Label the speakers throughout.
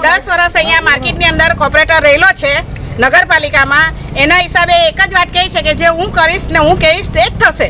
Speaker 1: 10 વર્ષ અહીંયા માર્કેટની અંદર કોર્પોરેટર રહેલો છે નગરપાલિકામાં, એના હિસાબે એક જ વાત કહી છે કે જે હું કરીશ ને હું કહીશ તે જ થશે.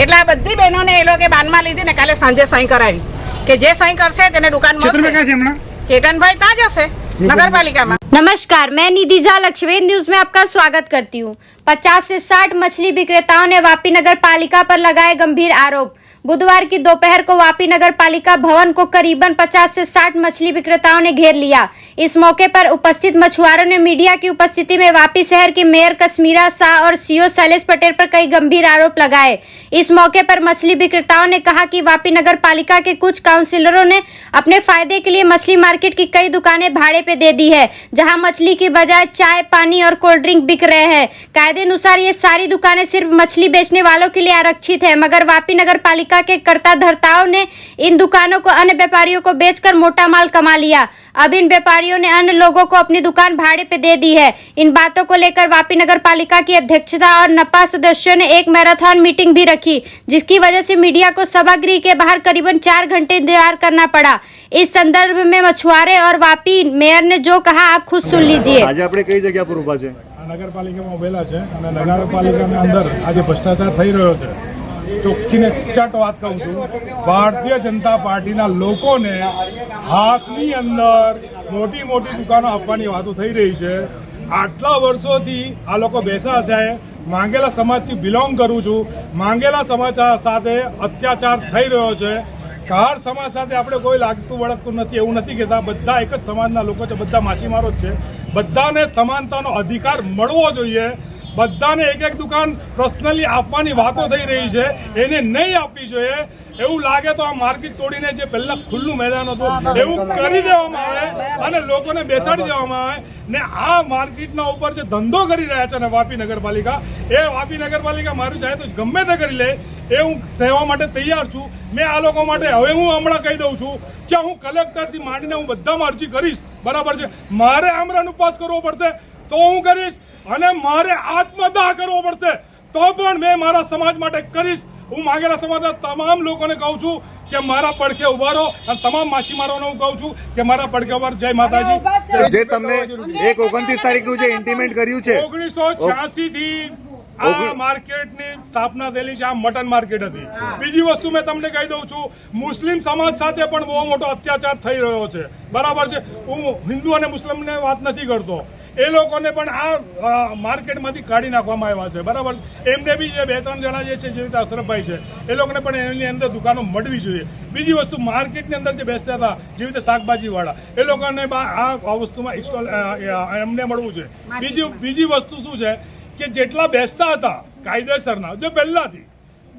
Speaker 1: એટલે આ બધી બહેનોને એ લોકો બાનમાં લીધી ને કાલે સાંજે સહી કરાવી કે જે સહી કરશે તેને દુકાન મળશે. चेतनभाई ताज हसे नगरपालिका में।
Speaker 2: नमस्कार, मैं निधि झा लक्ष्यवेद न्यूज में आपका स्वागत करती हूँ। 50 से 60 मछली विक्रेताओं ने वापी नगर पालिका पर लगाए गंभीर आरोप। बुधवार की दोपहर को वापी नगर पालिका भवन को करीबन 50 से 60 मछली विक्रेताओं ने घेर लिया। इस मौके पर उपस्थित मछुआरों ने मीडिया की उपस्थिति में वापी शहर के मेयर कश्मीरा शाह और सीओ शैलेश पटेल पर कई गंभीर आरोप लगाए। इस मौके पर मछली विक्रेताओं ने कहा कि वापी नगर पालिका के कुछ काउंसिलरों ने अपने फायदे के लिए मछली मार्केट की कई दुकानें भाड़े पे दे दी है, जहां मछली की बजाय चाय, पानी और कोल्ड ड्रिंक बिक रहे हैं। कायदे अनुसार ये सारी दुकानें सिर्फ मछली बेचने वालों के लिए आरक्षित है, मगर वापी नगर पालिका के कर्ता धर्ताओं ने इन दुकानों को अन्य व्यापारियों को बेचकर मोटा माल कमा लिया। अब इन व्यापारियों ने अन्य लोगों को अपनी दुकान भाड़े पे दे दी है। इन बातों को लेकर वापी नगर पालिका की अध्यक्षता और नपा सदस्यों ने एक मैराथन मीटिंग भी रखी, जिसकी वजह से मीडिया को सभागृह के बाहर करीबन 4 घंटे इंतजार करना पड़ा। इस संदर्भ में मछुआरे और वापी मेयर ने जो कहा आप खुद सुन लीजिए।
Speaker 3: आज આપણે કઈ જગ્યા પર ઊભા છે?
Speaker 4: નગરપાલિકામાં ઉભેલા છે અને નગરપાલિકાની અંદર આજે ભ્રષ્ટાચાર થઈ રહ્યો છે। ચોખ્ખી ને ચટ વાત કહું છું, ભારતીય જનતા પાર્ટીના લોકોને હાથની અંદર મોટી મોટી દુકાનો આપવાની વાતો થઈ રહી છે। આટલા વર્ષોથી આ લોકો બેસા છે। માંગેલા સમાજથી બિલોંગ કરું છું, માંગેલા સમાજ સાથે અત્યાચાર થઈ રહ્યો છે। કાર સમાજ સાથે આપણે કોઈ લાગતું વળગતું નથી એવું નથી કહેતા, બધા એક જ સમાજના લોકો છે, બધા માછીમારો જ છે। બધાને સમાનતાનો અધિકાર મળવો જોઈએ। બધાને એક એક દુકાન પર્સનલી આપવાની વાતો થઈ રહી છે, એને નહીં આપવી જોઈએ। એવું લાગે તો આ માર્કેટ તોડીને જે પહેલા ખુલ્લું મેદાન હતું એવું કરી દેવામાં આવે અને લોકોને બેસાડી દેવામાં આવે ને આ માર્કેટના ઉપર જે ધંધો કરી રહ્યા છે ને વાપી નગરપાલિકા, એ વાપી નગરપાલિકા મારું ચાહે તો ગમે તે કરી લે, એ હું સહેવા માટે તૈયાર છું। મેં આ લોકો માટે હવે હું હમણાં કહી દઉં છું કે હું કલેક્ટરથી માંડીને હું બધામાં અરજી કરીશ, બરાબર છે। મારે આમરણ ઉપવાસ કરવો પડશે તો હું કરીશ અને મારે આત્મદાહ કરવો પડશે તો પણ મેં મારા સમાજ માટે કરીશ। હું માંગેલા સમાજના તમામ લોકોને કહું છું કે મારા પડખે ઉભા રહો અને તમામ માછીમારોને હું કહું છું કે મારા પડખે ઉભા જય માતાજી।
Speaker 3: જે તમને 29 તારીખનું જે ઇન્ટિમેટ કર્યું છે
Speaker 4: 1986 થી આ માર્કેટની સ્થાપના થયેલી છે। આ મટન માર્કેટ હતી। બીજી વસ્તુ મેં તમને કહી દઉં છું, મુસ્લિમ સમાજ સાથે પણ બહુ મોટો અત્યાચાર થઈ રહ્યો છે, બરાબર છે। હું હિન્દુ અને મુસ્લિમને વાત નથી કરતો, એ લોકોને પણ આ માર્કેટમાંથી કાઢી નાખવામાં આવ્યા છે, બરાબર છે। એમને બી જે 2-3 જણા જે છે, જેવી રીતે અશરફભાઈ છે, એ લોકોને પણ એની અંદર દુકાનો મળવી જોઈએ। બીજી વસ્તુ, માર્કેટની અંદર જે બેસતા હતા જેવી રીતે શાકભાજીવાળા, એ લોકોને આ વસ્તુમાં સ્ટોલ એમને મળવું જોઈએ। બીજી વસ્તુ શું છે કે જેટલા બેસતા હતા કાયદેસરના જે પહેલાથી,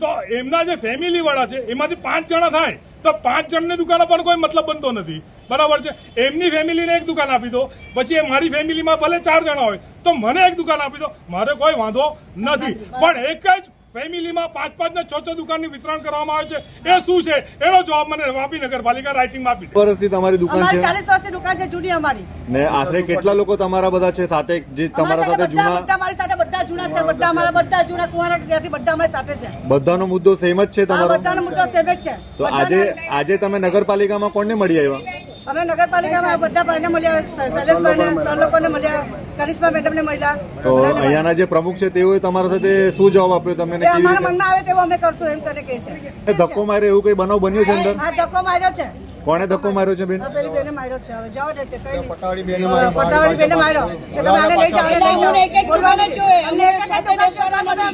Speaker 4: તો એમના જે ફેમિલી વાળા છે એમાંથી 5 જણા થાય તો 5 જણની દુકાન પણ કોઈ મતલબ બનતો નથી, બરાબર છે। એમની ફેમિલીને એક દુકાન આપી દો, પછી મારી ફેમિલીમાં ભલે 4 જણા હોય તો મને એક દુકાન આપી દો, મારે કોઈ વાંધો નથી। પણ એક જ ફેમિલીમાં 5-5 ને 6 દુકાનની વિતરણ કરવામાં આવે છે, એ શું છે એનો જવાબ મને વાપી નગરપાલિકા રાઇટિંગમાં આપી દે।
Speaker 3: વર્ષથી તમારી દુકાન છે?
Speaker 5: 40 વર્ષની દુકાન છે જૂની અમારી।
Speaker 3: ને આશરે કેટલા લોકો તમારા બધા છે સાથે, જે તમારા સાથે જૂના?
Speaker 5: બધા મારી સાથે બધા જૂના છે, બધા અમારા બધા જૂના કુંવારાથી બધા અમારી સાથે છે।
Speaker 3: બધાનો મુદ્દો સેમ જ છે તમારો?
Speaker 5: બધાનો મુદ્દો સેમ જ છે।
Speaker 3: તો આજે તમે નગરપાલિકામાં કોણને મળી આવ્યા?
Speaker 5: અમે નગરપાલિકામાં બધા ભાઈને મળ્યા, શૈલેષભાઈને, સર લોકોને મળ્યા, કરિશ્મા મેડમને મળ્યા।
Speaker 3: તો અહીંયાના જે પ્રમુખ છે તેઓએ તમારા સાથે શું જવાબ આપ્યો તમને?
Speaker 5: અમારા મનમાં આવે તેવું અમે કરશું એમ કરીને કહે છે।
Speaker 3: ધક્કો માર્યો એવું કઈ બનાવ બન્યો છે અંદર?
Speaker 5: હા, ધક્કો માર્યો છે।
Speaker 3: કોણે ધક્કો માર્યો છે બેન?
Speaker 5: પેલી બેને માર્યો છે। હવે જાઓ તે કઈ પટાવાળી બેને માર્યો કે તમે આને લઈ જાઓ, લઈ જાઓ। એક દુકાને જો અમને એક સાથે બેસવાના નથી,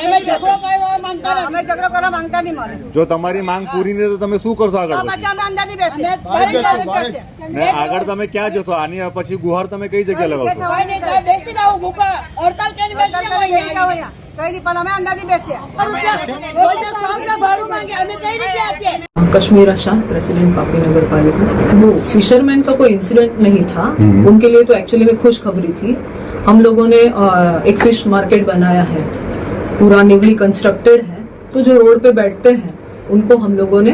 Speaker 5: અમે ઝઘડો કરવા માંગતા નથી, અમે ઝઘડો કરવા માંગતા નહીં। મારે
Speaker 3: જો તમારી માંગ પૂરી નહીં તો તમે શું કરશો આગળ?
Speaker 5: પછી અમે અંદર નહીં બેસીએ।
Speaker 3: ને આગળ તમે ક્યાં જશો? આની પછી ગુહાર તમે કઈ જગ્યા લગાવશો?
Speaker 5: બેસી રહો ભૂખા, હડતાલ કરીને બેસી જાઓ અહીંયા, કઈ નહીં, પણ અમે અંદર નહીં બેસીએ। ભાડું માંગે અમે કઈ રીતે આપીએ?
Speaker 6: कश्मीरा शाह, प्रेसिडेंट वापी नगर पालिका। वो फिशरमैन का कोई इंसिडेंट नहीं था, उनके लिए तो एक्चुअली में खुशखबरी थी। हम लोगों ने एक फिश मार्केट बनाया है, पूरा न्यूली कंस्ट्रक्टेड है, तो जो रोड पे बैठते हैं उनको हम लोगों ने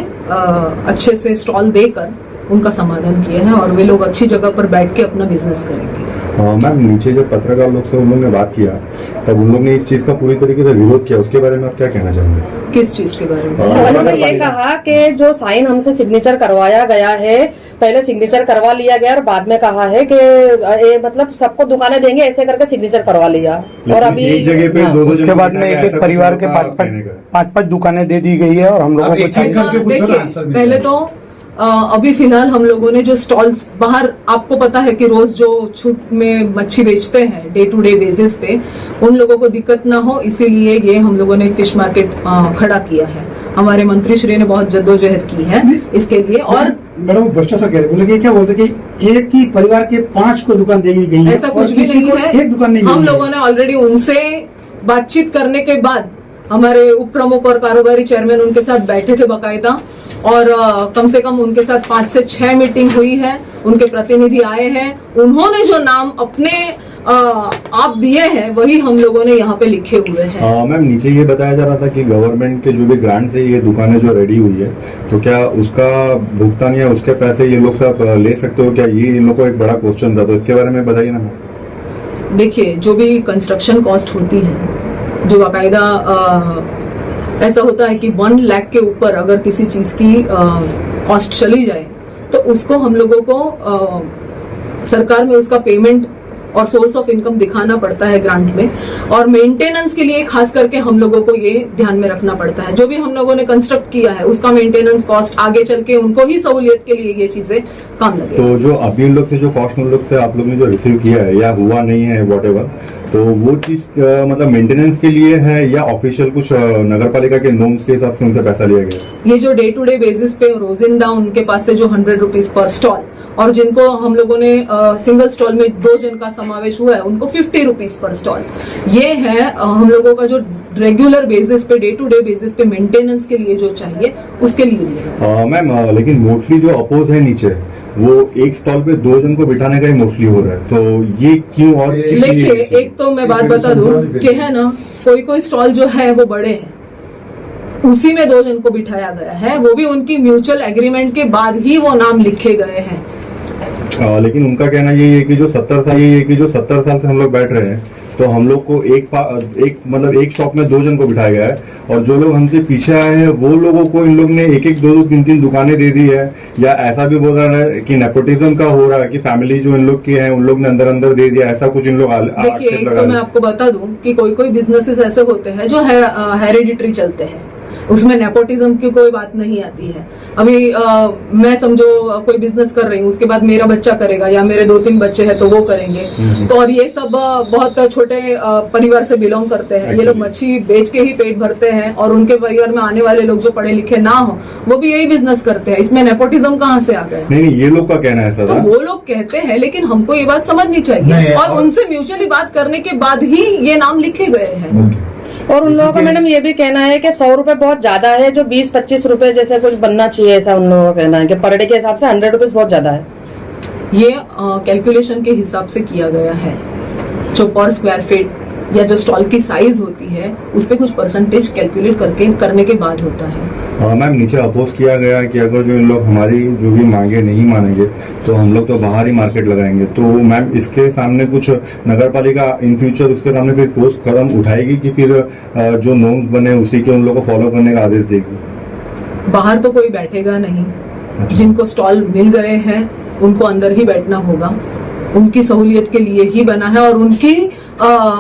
Speaker 6: अच्छे से स्टॉल देकर उनका समाधान किया है और वे लोग अच्छी जगह पर बैठ के अपना बिजनेस करेंगे।
Speaker 3: मैम नीचे जो पत्रकार लोग से उन लोगों ने बात किया तब उन लोग ने इस चीज का पूरी तरीके से विरोध किया, उसके बारे में आप क्या कहना चाहेंगे?
Speaker 6: किस चीज के बारे में?
Speaker 7: उन्होंने ये कहा कि जो साइन हमसे सिग्नेचर करवाया गया है, पहले सिग्नेचर करवा लिया गया और बाद में कहा है कि ये मतलब सबको दुकानें देंगे ऐसे करके सिग्नेचर करवा लिया। और अभी
Speaker 3: एक जगह पे दो
Speaker 8: उसके बाद में एक परिवार के पांच दुकानें दे दी गई है और हम लोगों को
Speaker 6: देखिए, पहले तो अभी फिलहाल हम लोगों ने जो स्टॉल्स बाहर, आपको पता है कि रोज जो छूट में मच्छी बेचते हैं डे टू डे बेसिस पे, उन लोगों को दिक्कत ना हो इसीलिए ये हम लोगों ने फिश मार्केट खड़ा किया है। हमारे मंत्री श्री ने बहुत जद्दोजहद की है इसके लिए। और
Speaker 9: मैडम भ्रष्टाचार कह रहे बोले कि क्या बोलते कि एक ही परिवार के 5 को दुकान दी गई है,
Speaker 6: ऐसा कुछ भी नहीं है।
Speaker 9: एक दुकान नहीं
Speaker 6: हम
Speaker 9: मिली है।
Speaker 6: लोगों ने ऑलरेडी उनसे बातचीत करने के बाद हमारे उप प्रमुख और कारोबारी चेयरमैन उनके साथ बैठे थे बकायदा, और कम से कम उनके साथ 5 से 6 मीटिंग हुई है। उनके प्रतिनिधि आए हैं, उन्होंने जो नाम अपने आप दिए हैं वही हम लोगों ने यहाँ पे लिखे हुए हैं।
Speaker 3: मैम नीचे ये बताया जा रहा था कि गवर्नमेंट के जो भी ग्रांट से ये दुकानें जो रेडी हुई है, तो क्या उसका भुगतान या उसके पैसे ये लोग सब ले सकते हो क्या? ये इन लोग को एक बड़ा क्वेश्चन था, तो इसके बारे में बताइए ना।
Speaker 6: देखिए, जो भी कंस्ट्रक्शन कॉस्ट होती है, जो बाकायदा ऐसा होता है कि 1 लाख के ऊपर अगर किसी चीज की कॉस्ट चली जाए तो उसको हम लोगों को सरकार में उसका पेमेंट और सोर्स ऑफ इनकम दिखाना पड़ता है ग्रांट में, और मेंटेनेंस के लिए खास करके हम लोगों को ये ध्यान में रखना पड़ता है। जो भी हम लोगों ने कंस्ट्रक्ट किया है उसका मेंटेनेंस कॉस्ट आगे चल के उनको ही सहूलियत के लिए ये चीजें काम लगे।
Speaker 3: तो जो अभी इन लोग से जो कॉस्ट उन लोग से आप लोग ने जो रिसीव किया है या हुआ नहीं है व्हाटएवर, तो वो चीज मतलब मेंटेनेंस के लिए है या ऑफिशियल कुछ नगर पालिका के नॉर्म्स के हिसाब से उनसे पैसा लिया गया?
Speaker 6: ये जो डे टू डे बेसिस पे रोजिंदा उनके पास से जो 100 रुपीज पर स्टॉल, और जिनको हम लोगों ने सिंगल स्टॉल में 2 जन का समावेश हुआ है उनको 50 रुपीज पर स्टॉल, ये है हम लोगों का जो रेगुलर बेसिस पे डे टू डे बेसिस पे मेंटेनेंस के लिए जो चाहिए उसके लिए लिया।
Speaker 3: मैम लेकिन मोस्टली जो अपोज है नीचे वो एक स्टॉल पे 2 जन को बिठाने का ही मोस्टली हो रहा है, तो ये क्यों? और
Speaker 6: देखिए, एक तो मैं बात बता दूं कि है ना, कोई स्टॉल जो है वो बड़े हैं, उसी में 2 जन को बिठाया गया है, वो भी उनकी म्यूचुअल एग्रीमेंट के बाद ही वो नाम लिखे गए हैं।
Speaker 3: लेकिन उनका कहना यही है कि जो 70 साल से हम लोग बैठ रहे हैं, तो हम लोग को एक शॉप में 2 जन को बिठाया गया है, और जो लोग हमसे पीछे आए हैं वो लोगों को इन लोग ने 1-1, 2-2, 3-3 दुकानें दे दी है, या ऐसा भी बोल रहा है कि नेपोटिज्म का हो रहा है कि फैमिली जो इन लोग की है उन लोग ने अंदर दे दिया, ऐसा कुछ इन लोग
Speaker 6: देखिए, एक तो मैं आपको बता दूं कि कोई बिजनेसेस ऐसे होते हैं जो हेरिडिटरी चलते हैं, उसमें नेपोटिज्म की कोई बात नहीं आती है। अभी मैं समझो कोई बिजनेस कर रही हूँ, उसके बाद मेरा बच्चा करेगा या मेरे 2-3 बच्चे हैं तो वो करेंगे, तो और ये सब बहुत छोटे परिवार से बिलोंग करते हैं। ये लोग मच्छी बेच के ही पेट भरते हैं, और उनके परिवार में आने वाले लोग जो पढ़े लिखे ना हो वो भी यही बिजनेस करते हैं। इसमें नेपोटिज्म कहाँ से आ गया?
Speaker 3: नहीं, ये लोग का कहना है ऐसा
Speaker 6: तो वो लोग कहते हैं, लेकिन हमको ये बात समझनी चाहिए, और उनसे म्यूचुअली बात करने के बाद ही ये नाम लिखे गए हैं।
Speaker 7: और उन लोगों का मैडम ये भी कहना है कि 100 रुपए बहुत ज्यादा है, जो 20-25 रुपए जैसे कुछ बनना चाहिए, ऐसा उन लोगों का कहना है कि पर डे के हिसाब से 100 रुपीज बहुत ज्यादा है।
Speaker 6: ये कैलकुलेशन के हिसाब से किया गया है, जो पर स्क्वायर फीट या जो स्टॉल की साइज होती है उस पे कुछ परसेंटेज कैलकुलेट करने के बाद होता है।
Speaker 3: मैम नीचे अपोज किया गया है कि अगर जो इन लोग हमारी जो भी मांगे नहीं मानेंगे तो हम लोग तो बाहर ही मार्केट लगाएंगे, तो मैम इसके सामने कुछ नगर पालिका इन फ्यूचर उसके सामने फिर ठोस कदम उठाएगी कि फिर जो नॉर्म्स बने उसी के उन लोगों को फॉलो करने का आदेश देगी?
Speaker 6: बाहर तो कोई बैठेगा नहीं, जिनको स्टॉल मिल गए हैं उनको अंदर ही बैठना होगा, उनकी सहूलियत के लिए ही बना है, और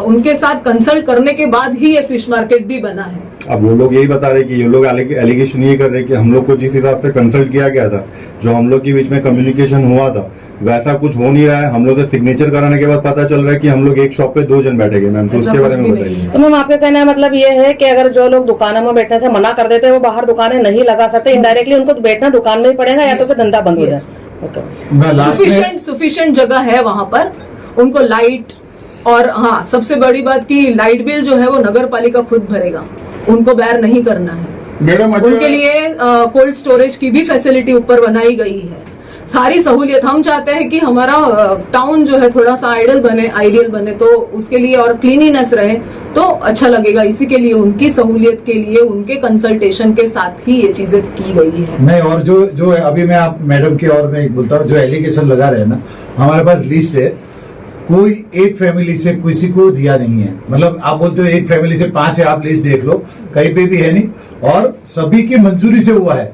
Speaker 6: उनके साथ कंसल्ट करने के बाद ही ये फिश मार्केट भी बना है।
Speaker 3: अब वो लोग यही बता रहे कि ये लोग एलिगेशन ये कर रहे कि हम लोग को जिस हिसाब से कंसल्ट किया गया था, जो हम लोग के बीच में कम्युनिकेशन हुआ था, वैसा कुछ हो नहीं रहा है। हम लोग से सिग्नेचर कराने के बाद पता चल रहा है कि हम लोग एक शॉप पे 2 जन बैठेंगे। मैम तो उसके बारे में बताइए।
Speaker 7: तो मैम आपका कहना है मतलब ये है कि अगर जो लोग दुकानों में बैठने से मना कर देते हैं वो बाहर दुकानें नहीं लगा सकते, इनडायरेक्टली उनको बैठना दुकान में ही पड़ेगा, या तो फिर धंधा बंद हो जाए।
Speaker 6: सफिशिएंट जगह है वहां पर, उनको लाइट, और हाँ सबसे बड़ी बात की लाइट बिल जो है वो नगर पालिका खुद भरेगा, उनको बैर नहीं करना है।
Speaker 9: मैडम
Speaker 6: उनके लिए कोल्ड स्टोरेज की भी फैसिलिटी ऊपर बनाई गई है, सारी सहूलियत। हम चाहते हैं कि हमारा टाउन जो है थोड़ा सा आइडियल बने, तो उसके लिए और क्लीनिनेस रहे तो अच्छा लगेगा। इसी के लिए उनकी सहूलियत के लिए उनके कंसल्टेशन के साथ ही ये चीजें की गई है।
Speaker 9: नहीं, और जो अभी मैं आप मैडम की और मैं बोलता हूँ, जो एलिगेशन लगा रहे हैं ना, हमारे पास लिस्ट है
Speaker 10: कोई एक फैमिली से किसी को दिया नहीं है। मतलब आप बोलते हो एक फैमिली से 5 है, आप लिस्ट देख लो, कहीं पे भी है नहीं, और सभी की मंजूरी से हुआ है।